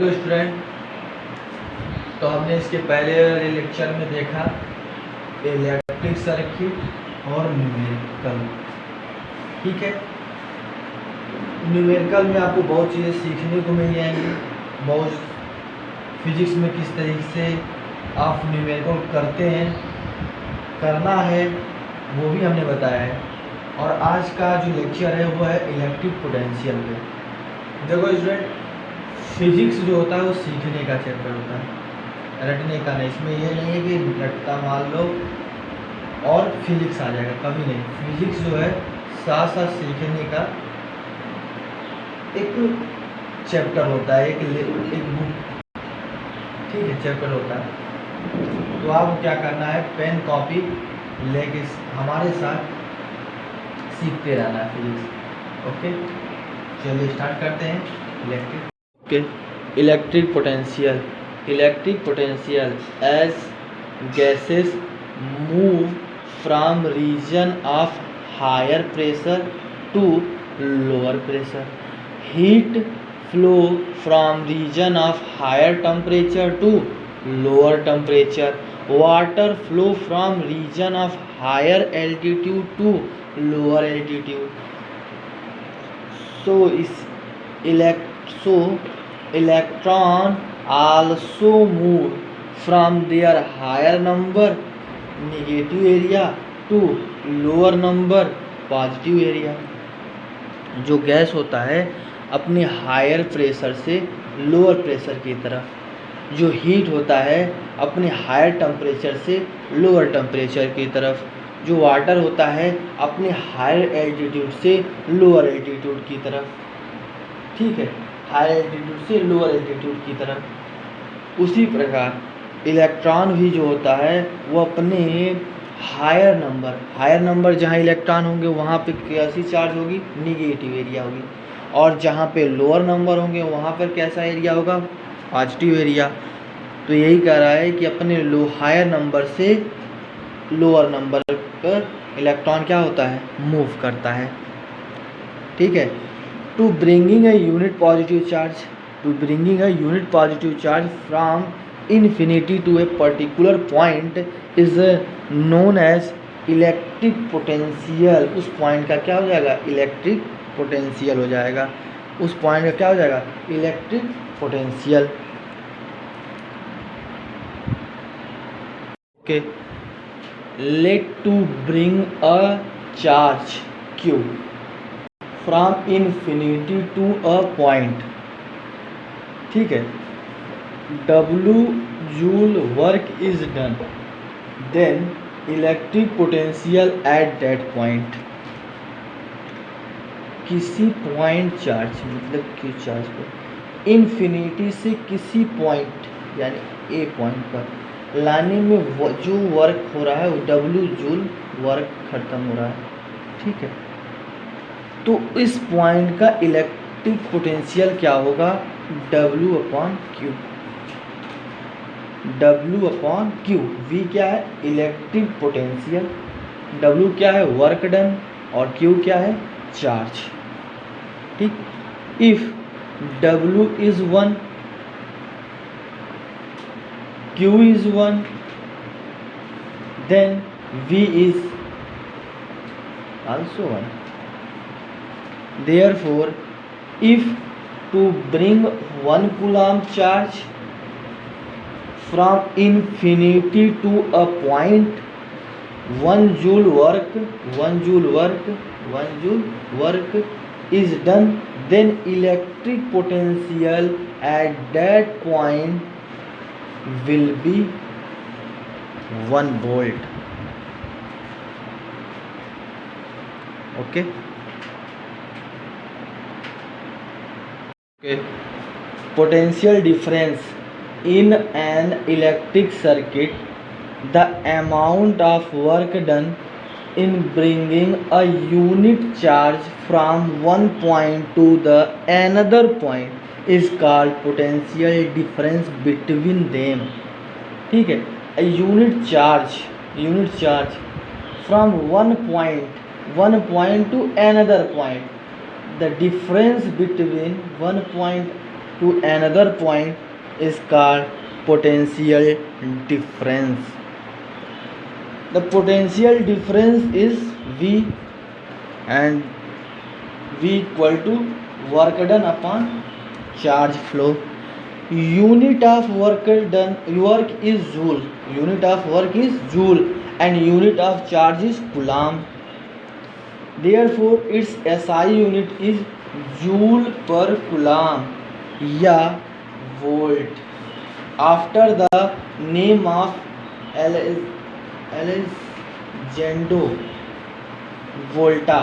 Hello student, तो हमने इसके पहले वाले लेक्चर में देखा इलेक्ट्रिक सर्किट और न्यूमेरिकल। ठीक है, न्यूमेरिकल में आपको बहुत चीज़ें सीखने को मिल जाएंगी। बहुत फिजिक्स में किस तरीके से आप न्यूमेरिकल करते हैं, करना है, वो भी हमने बताया है। और आज का जो लेक्चर है वो है इलेक्ट्रिक पोटेंशियल पे। देखो स्टूडेंट, फिजिक्स जो होता है वो सीखने का चैप्टर होता है, रटने का नहीं। इसमें ये नहीं है कि रटता मान लो और फिजिक्स आ जाएगा, कभी नहीं। फिजिक्स जो है साथ साथ सीखने का एक चैप्टर होता है, एक बुक, ठीक है, चैप्टर होता है। तो आपको क्या करना है, पेन कॉपी लेके हमारे साथ सीखते रहना है फिजिक्स। ओके, चलिए स्टार्ट करते हैं। Electric potential as gases move from region of higher pressure to lower pressure, heat flow from region of higher temperature to lower temperature, water flow from region of higher altitude to lower altitude. So electron also move from their higher number negative area to lower number positive area। जो gas होता है अपने higher pressure से lower pressure की तरफ, जो heat होता है अपने हायर टेम्परेचर से लोअर टेम्परेचर की तरफ, जो वाटर होता है अपने हायर एल्टीट्यूड से लोअर एल्टीट्यूड की तरफ। ठीक है, हायर एल्टीट्यूड से लोअर एल्टीट्यूड की तरफ। उसी प्रकार इलेक्ट्रॉन भी जो होता है वो अपने हायर नंबर जहाँ इलेक्ट्रॉन होंगे वहाँ पे कैसी चार्ज होगी, निगेटिव एरिया होगी। और जहाँ पे लोअर नंबर होंगे वहाँ पर कैसा एरिया होगा, पॉजिटिव एरिया। तो यही कह रहा है कि अपने हायर नंबर से लोअर नंबर पर इलेक्ट्रॉन क्या होता है, मूव करता है। ठीक है, to bringing a unit positive charge from infinity to a particular point is known as electric potential। उस पॉइंट का क्या हो जाएगा, इलेक्ट्रिक पोटेंशियल हो जाएगा। उस पॉइंट का क्या हो जाएगा, electric potential. Okay, let to bring a charge Q from infinity to a point. ठीक है, W joule work is done, then electric potential at that point. किसी पॉइंट चार्ज मतलब Q चार्ज पर इन्फिनिटी से किसी पॉइंट यानी A point पर लाने में जो वर्क हो रहा है वो W जूल वर्क खत्म हो रहा है। ठीक है, तो इस पॉइंट का इलेक्ट्रिक पोटेंशियल क्या होगा, W/Q। W/Q, V क्या है, इलेक्ट्रिक पोटेंशियल, W क्या है, वर्क डन, और Q क्या है, चार्ज। ठीक, if W is 1, Q is 1, then V is also 1। Therefore, if to bring 1 coulomb charge from infinity to a point, 1 joule work is done, then electric potential at that point will be 1 volt। Okay, potential difference in an electric circuit, the amount of work done in bringing a unit charge from one point to the another point is called potential difference between them। ठीक है, a unit charge from one point to another point, the difference between one point to another point is called potential difference. The potential difference is V, and V equal to work done upon charge flow. Unit of work done, work is joule, unit of work is joule, and unit of charge is coulomb. Therefore its SI unit is joule per coulomb या volt. After the name of Alessandro Volta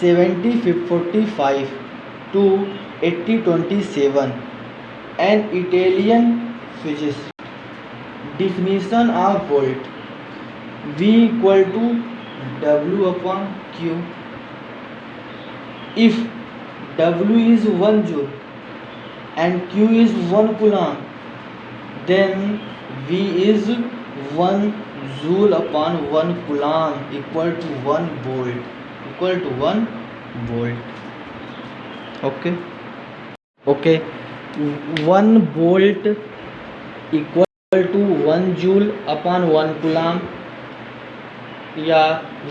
1745 to 1827, an Italian physicist. Definition of volt: V equal to W upon Q. If W is 1 joule and Q is 1 coulomb, then V is 1 joule upon 1 coulomb equal to 1 volt, equal to 1 volt. Okay, 1 volt equal to 1 joule upon 1 coulomb, या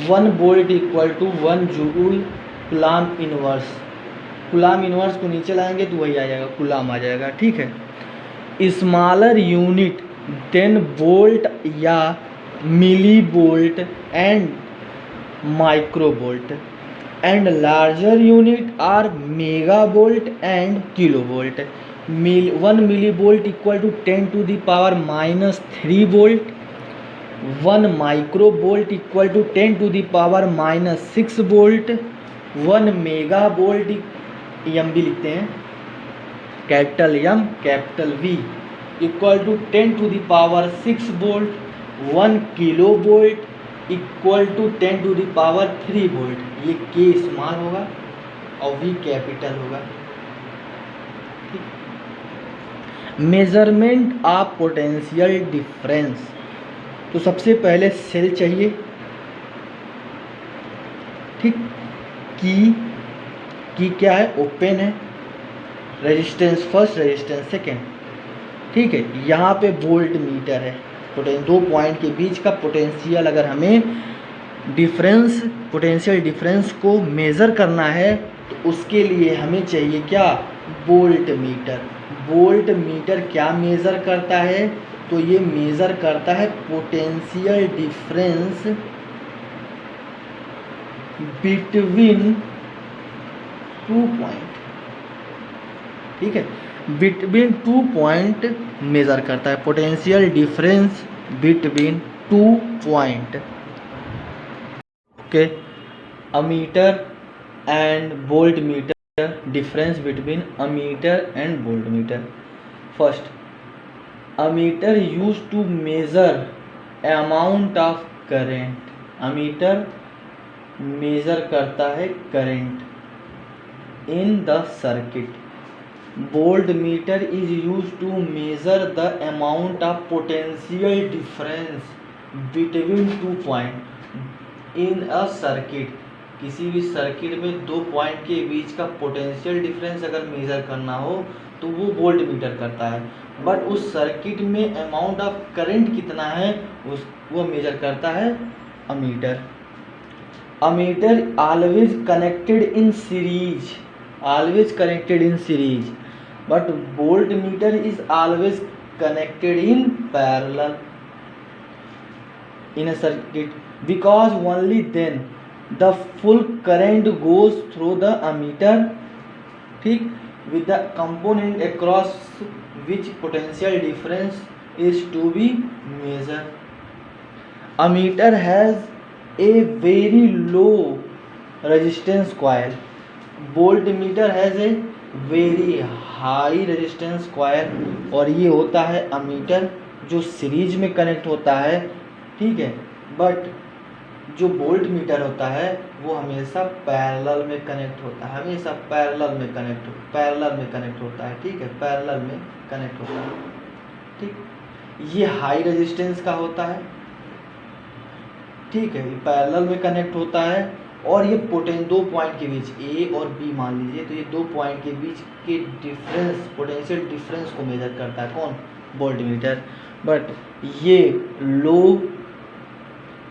1 volt equal to 1 joule coulomb inverse. Coulomb inverse को नीचे लाएंगे तो वही आ जाएगा, कुलाम आ जाएगा. ठीक है. स्मॉलर यूनिट देन वोल्ट या millivolt and microvolt, and larger unit are megavolt and kilovolt. 1 millivolt equal to 10 to the power -3 volt. 1 microvolt equal to 10 to the power -6 volt. 1 megavolt M भी लिखते हैं, capital M capital V, equal to 10 to the power 6 volt. 1 kilovolt equal to 10 to the power 3 volt. ये के small होगा और we capital होगा. Measurement of potential difference. तो सबसे पहले सेल चाहिए, ठीक. की क्या है, ओपन है. Resistance first, resistance second. ठीक है. यहाँ पे वोल्ट मीटर है. दो पॉइंट के बीच का पोटेंशियल, अगर हमें डिफरेंस, पोटेंशियल डिफरेंस को मेज़र करना है तो उसके लिए हमें चाहिए क्या, वोल्ट मीटर. वोल्ट मीटर क्या मेज़र करता है, तो ये मेज़र करता है पोटेंशियल डिफरेंस बिटवीन 2 पॉइंट. ठीक है. बिटवीन 2 पॉइंट मेज़र करता है potential difference between 2 point. Okay. Ammeter and voltmeter, difference between ammeter and voltmeter. First, ammeter use to measure amount of current. Ammeter measure करता है current in the circuit. Voltmeter is use to measure the amount of potential difference between 2 point in a circuit. किसी भी circuit में 2 point के बीच का potential difference अगर measure करना हो तो वो वोल्ट मीटर करता है. बट उस सर्किट में अमाउंट ऑफ करंट कितना है वो मेजर करता है ammeter. Ammeter always connected in series, always connected in series, but volt meter is always connected in parallel in a circuit, because only then the full current goes through the ammeter, ठीक, with the component across which potential difference is to be measured. Ammeter has a very low resistance coil. Voltmeter has a very high resistance coil, और ये होता है ammeter जो series में connect होता है, ठीक है. बट जो वोल्ट मीटर होता है वो हमेशा पैरेलल में कनेक्ट होता है, हमेशा पैरेलल में कनेक्ट होता है, ठीक है, पैरेलल में कनेक्ट होता है, ठीक. ये हाई रेजिस्टेंस का होता है, ठीक है, ये पैरेलल में कनेक्ट होता है और ये दो पॉइंट के बीच ए और बी मान लीजिए, तो ये दो पॉइंट के बीच के डिफरेंस, पोटेंशियल डिफरेंस को मेजर करता है कौन? वोल्टमीटर। बट ये लो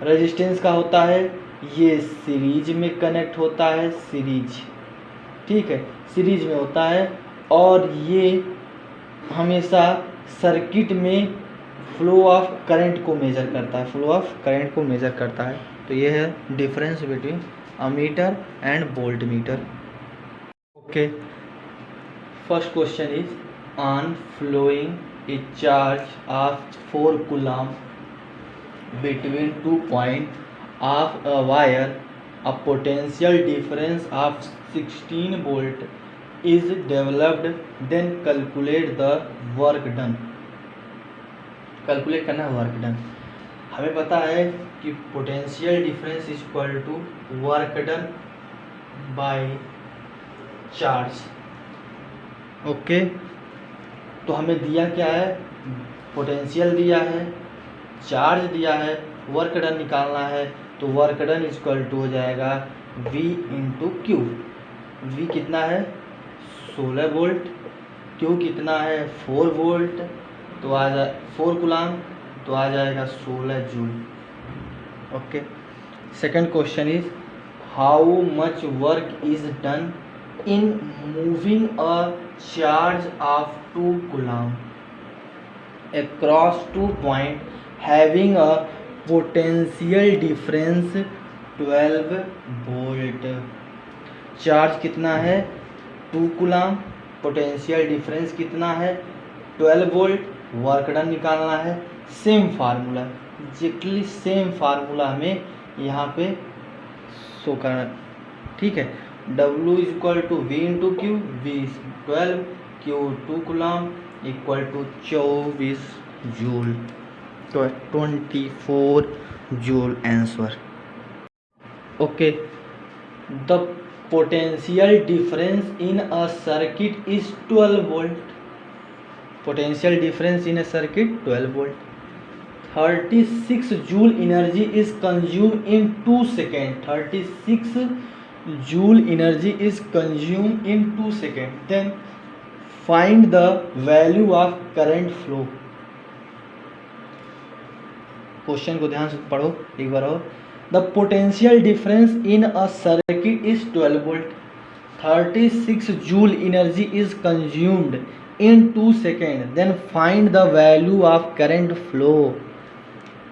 रेजिस्टेंस का होता है, ये सीरीज में कनेक्ट होता है, सीरीज, ठीक है, सीरीज में होता है, और ये हमेशा सर्किट में फ्लो ऑफ करंट को मेजर करता है, फ्लो ऑफ करंट को मेजर करता है। तो ये है difference between ammeter and voltmeter. Okay, first question is on flowing a charge of 4 coulomb between 2 points of a wire, a potential difference of 16 volt is developed, then calculate the work done। Calculate करना है work done. हमें पता है कि potential difference is equal to work done by charge. Okay, तो हमें दिया क्या है? पोटेंशियल दिया है, चार्ज दिया है, वर्क डन निकालना है। तो वर्क डन इक्वल टू हो जाएगा V इंटू क्यू। V कितना है? 16 वोल्ट। Q कितना है? 4 वोल्ट। तो आ जाए 4 कूलम, तो आ जाएगा 16 joule. Okay, second question is how much work is done in moving a charge of 2 coulomb across 2 points having a potential difference 12 volt. Charge कितना है? 2 कूलम, पोटेंशियल डिफरेंस कितना है? 12 वोल्ट। वर्क डन निकालना है। Same formula, exactly same formula हमें यहाँ पे show करना, ठीक है। W is equal to V into Q, V 12, Q 2 coulomb equal to 24 joule. तो 24 joule answer. Okay, the potential difference in a circuit is 12 volt. Potential difference in a circuit 12 volt. 36 joule energy is consume in 2 second. 36 joule energy is consume in 2 second. Then find the value of current flow. Question को ध्यान से पढ़ो एक बार और। The potential difference in a circuit is 12 volt. 36 joule energy is consumed in 2 second. Then find the value of current flow.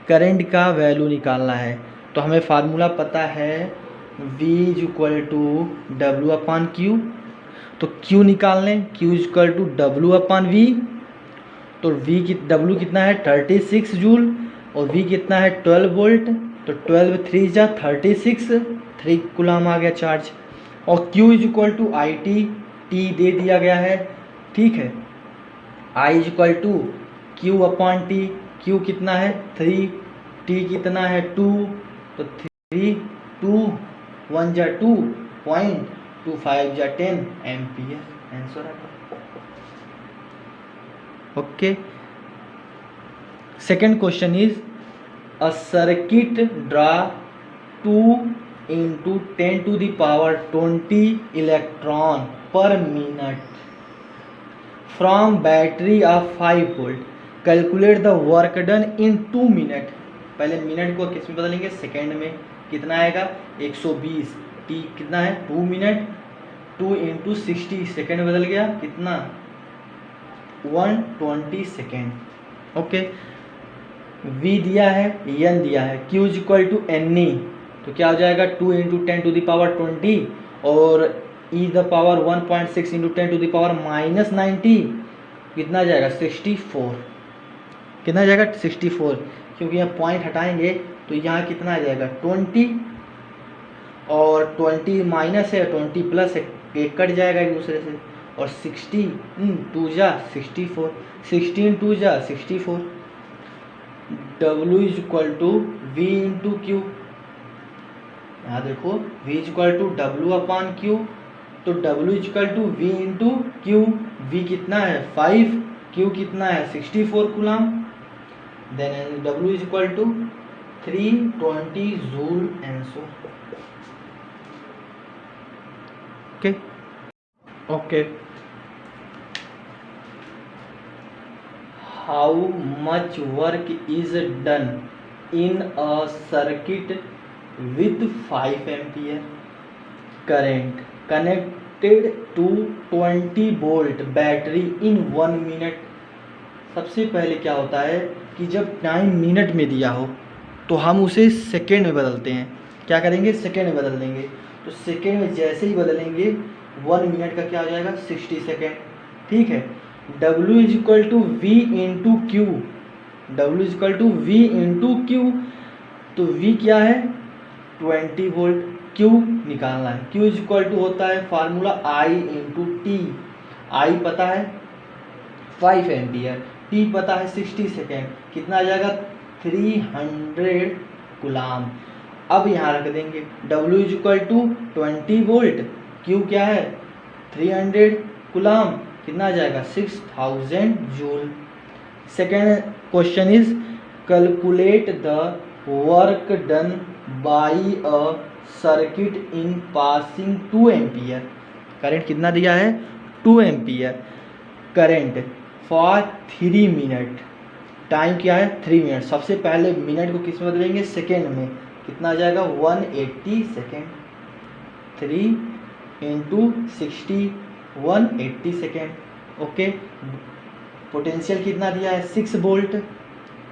Current का value निकालना है। तो हमें फार्मूला पता है V is equal to W upon Q. तो Q निकाल लें, Q is equal to W upon V। तो W कितना है? 36 जूल, और V कितना है? 12 वोल्ट। तो 12 3 जा 36, 3 कूलम आ गया चार्ज। और Q is equal to IT, T दे दिया गया है, ठीक है। I is equal to Q upon T। Q कितना है? 3, T कितना है? 2, तो 3, 2 1 जा 2, 0.25 जा 10 एम्पियर आंसर है। Okay, second question is a circuit draw 2 into 10 to the power 20 electron पर minute from battery of 5 volt. Calculate the work done in 2 minute. पहले मिनट को किस में बदलेंगे? सेकेंड में। कितना आएगा? 120। टी कितना है? 2 मिनट। 2 इंटू 60 सेकेंड बदल गया, कितना? 120 सेकेंड। ओके, V दिया है, N दिया है, Q is equal to NE। तो क्या हो जाएगा? 2 इंटू 10 टू द पावर 20 और e the power 1.6 into 10 to the power -90। कितना जाएगा? 64। कितना जाएगा? 64, क्योंकि यहाँ पॉइंट हटाएंगे तो यहाँ कितना आ जाएगा? 20, और 20 माइनस है, 20 प्लस है, एक कट जाएगा एक दूसरे से। और 60 2 जा 64, 16 2 जा 64। W is equal to V into Q. यहाँ देखो V is equal to W upon Q. तो W is equal to V into Q. V कितना है? 5, Q कितना है? 64 coulomb. Then W is equal to 320 joule answer. Okay okay how much work is done in a circuit with 5 ampere current connected to 20 volt battery in 1 minute। सबसे पहले क्या होता है कि जब टाइम मिनट में दिया हो तो हम उसे सेकेंड में बदलते हैं। क्या करेंगे? सेकेंड में बदल देंगे। तो सेकेंड में जैसे ही बदलेंगे 1 मिनट का क्या हो जाएगा? 60 सेकेंड। ठीक है। W is equal to V into Q. W is equal to V into Q. तो V क्या है? 20 वोल्ट। Q निकालना है। Q इज इक्वल टू होता है formula I into T. I पता है 5 एम्पियर, T पता है 60 सेकेंड। कितना आ जाएगा? 300 गुलाम। अब यहाँ रख देंगे W is equal to 20 volt, Q क्या है? 300 गुलाम। कितना आ जाएगा? 6000 joule. Second question is calculate the work done by a circuit in passing 2 ampere. Current कितना दिया है? 2 ampere current for 3 minute. Time क्या है? 3 मिनट। सबसे पहले मिनट को किस में बदलेंगे? सेकेंड में। कितना आ जाएगा? 180 second. 3 into 60 180 second. Okay. Potential कितना दिया है? 6 वोल्ट।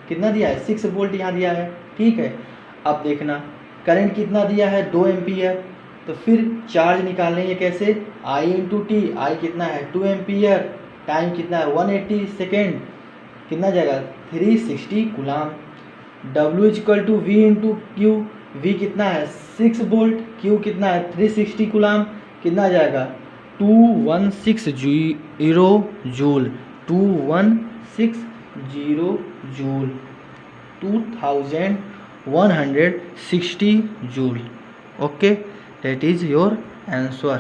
कितना दिया है? 6 वोल्ट यहाँ दिया है। ठीक है। अब देखना करंट कितना दिया है? 2 एम्पियर। तो फिर चार्ज निकालेंगे कैसे? I into T. आई कितना है? 2 एम्पियर। टाइम कितना है? 180 सेकेंड। कितना जाएगा? 360 coulomb. W is equal to V into Q. V कितना है? 6 वोल्ट। क्यू कितना है? 360 गुलाम। कितना जाएगा? 2160 joule. 2160 joule. 2160 joule. Okay, that is your answer.